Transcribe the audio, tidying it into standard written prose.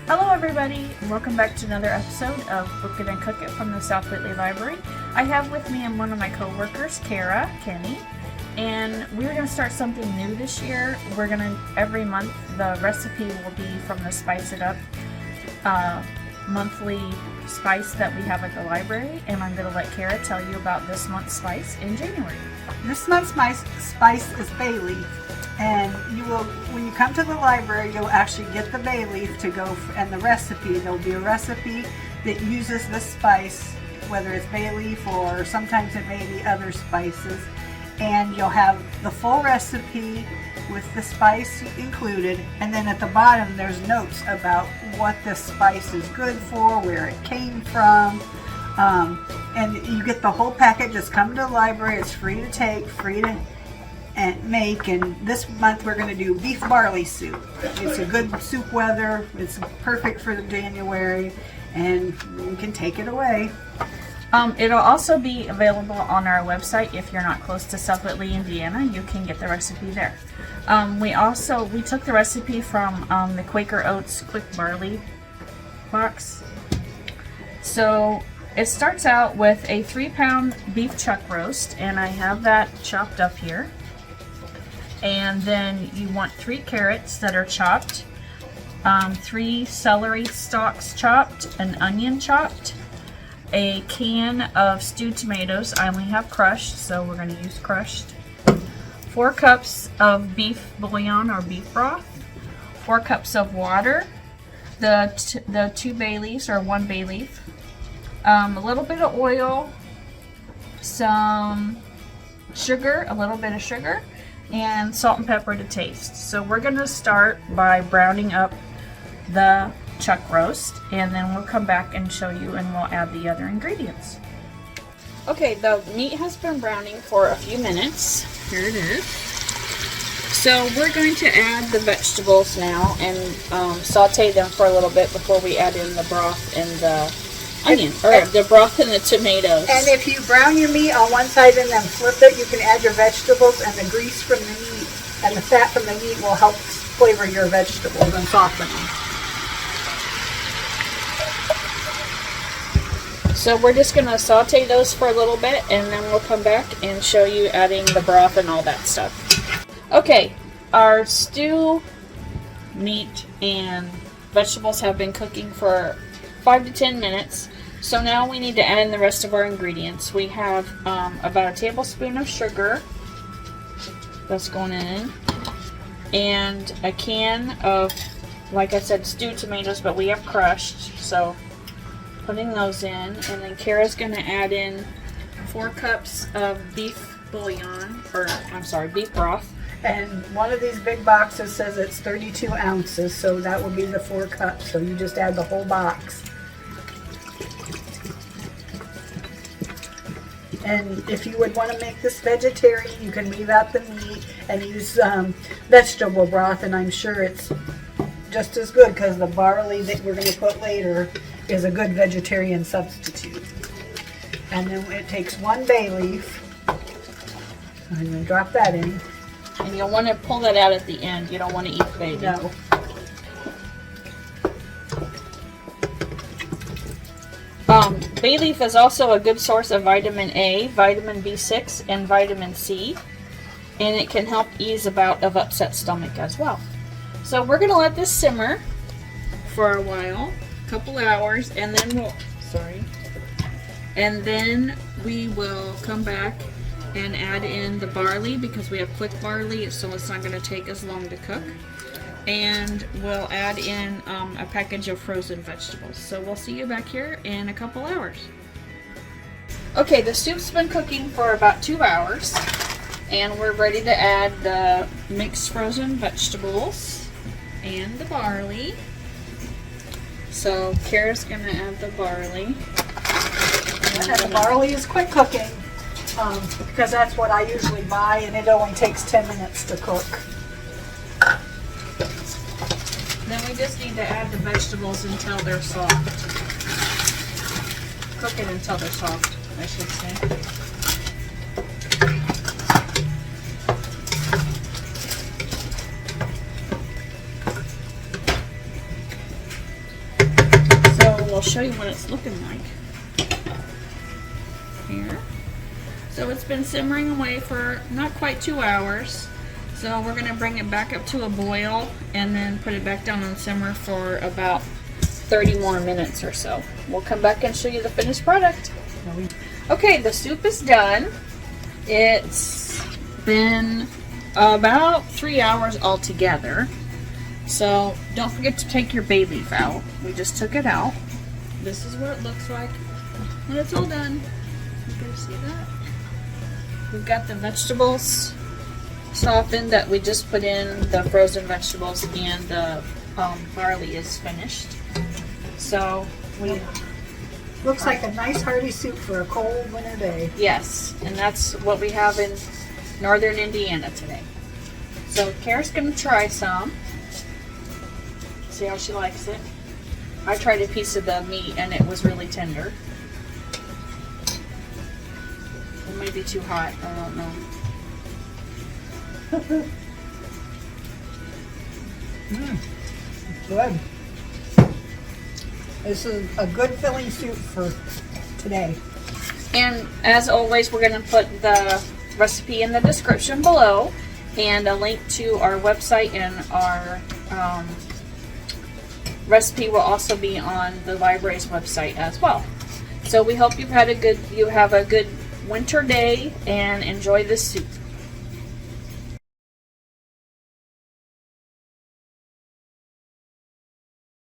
Hello everybody, welcome back to another episode of Book It and Cook It from the South Whitley Library. I have with me one of my co-workers, Cara Kinney, and we're going to start something new this year. We're going to, every month, the recipe will be from the Spice It Up monthly spice that we have at the library, and I'm going to let Cara tell you about this month's spice in January. This month's spice is bay leaf. And you will, when you come to the library, you'll actually get the bay leaf to go, and the recipe. There'll be a recipe that uses this spice, whether it's bay leaf or sometimes it may be other spices. And you'll have the full recipe with the spice included. And then at the bottom, there's notes about what this spice is good for, where it came from. And you get the whole packet. Just come to the library. It's free to take, free to make. And this month we're going to do beef barley soup. It's a good soup weather. It's perfect for January, and you can take it away. It'll also be available on our website. If you're not close to South Whitley, Indiana, you can get the recipe there. We took the recipe from the Quaker Oats Quick Barley box. So it starts out with a 3-pound beef chuck roast, and I have that chopped up here. And then you want 3 carrots that are chopped, 3 celery stalks chopped, an onion chopped, a can of stewed tomatoes. I only have crushed, so we're going to use crushed. 4 cups of beef bouillon or beef broth, 4 cups of water, the 2 bay leaves or 1 bay leaf, a little bit of oil, some sugar, a little bit of sugar, and salt and pepper to taste. So we're going to start by browning up the chuck roast, and then we'll come back and show you, and we'll add the other ingredients. Okay, the meat has been browning for a few minutes. Here it is. So we're going to add the vegetables now and saute them for a little bit before we add in the broth and the onion, or the broth and the tomatoes. And if you brown your meat on one side and then flip it, you can add your vegetables, and the grease from the meat and the fat from the meat will help flavor your vegetables and soften them. So we're just going to saute those for a little bit, and then we'll come back and show you adding the broth and all that stuff. Okay, our stew, meat, and vegetables have been cooking for 5 to 10 minutes. So now we need to add in the rest of our ingredients. We have about a tablespoon of sugar that's going in, and a can of, like I said, stewed tomatoes, but we have crushed, so putting those in. And then Cara's going to add in 4 cups of beef bouillon, or I'm sorry, beef broth. And one of these big boxes says it's 32 ounces, so that will be the 4 cups. So you just add the whole box. And if you would want to make this vegetarian, you can leave out the meat and use vegetable broth, and I'm sure it's just as good because the barley that we're going to put later is a good vegetarian substitute. And then it takes 1 bay leaf. I'm going to drop that in. And you'll want to pull that out at the end. You don't want to eat the bay leaf. No. Bay leaf is also a good source of vitamin A, vitamin B6, and vitamin C, and it can help ease a bout of upset stomach as well. So we're going to let this simmer for a while, a couple hours, and then we will come back and add in the barley, because we have quick barley, so it's not going to take as long to cook. And we'll add in a package of frozen vegetables. So we'll see you back here in a couple hours. Okay, the soup's been cooking for about 2 hours, and we're ready to add the mixed frozen vegetables and the barley. So Cara's going to add the barley. And the barley is quick cooking, because that's what I usually buy, and it only takes 10 minutes to cook. Then we just need to add the vegetables until they're soft. Cook it until they're soft, I should say. show you what it's looking like. Here. So it's been simmering away for not quite 2 hours. So we're gonna bring it back up to a boil and then put it back down on simmer for about 30 more minutes or so. We'll come back and show you the finished product. Okay, the soup is done. It's been about 3 hours altogether. So don't forget to take your bay leaf out. We just took it out. This is what it looks like when it's all done. You can see that. We've got the vegetables softened that we just put in, the frozen vegetables, and the barley is finished. So we Looks like a nice hearty soup for a cold winter day. yes, and that's what we have in northern Indiana today. So Cara's gonna try some. See how she likes it. I tried a piece of the meat and it was really tender. It may be too hot, I don't know. Good. This is a good filling soup for today. And as always, we're going to put the recipe in the description below and a link to our website, and our recipe will also be on the library's website as well. So we hope you have a good winter day and enjoy this soup.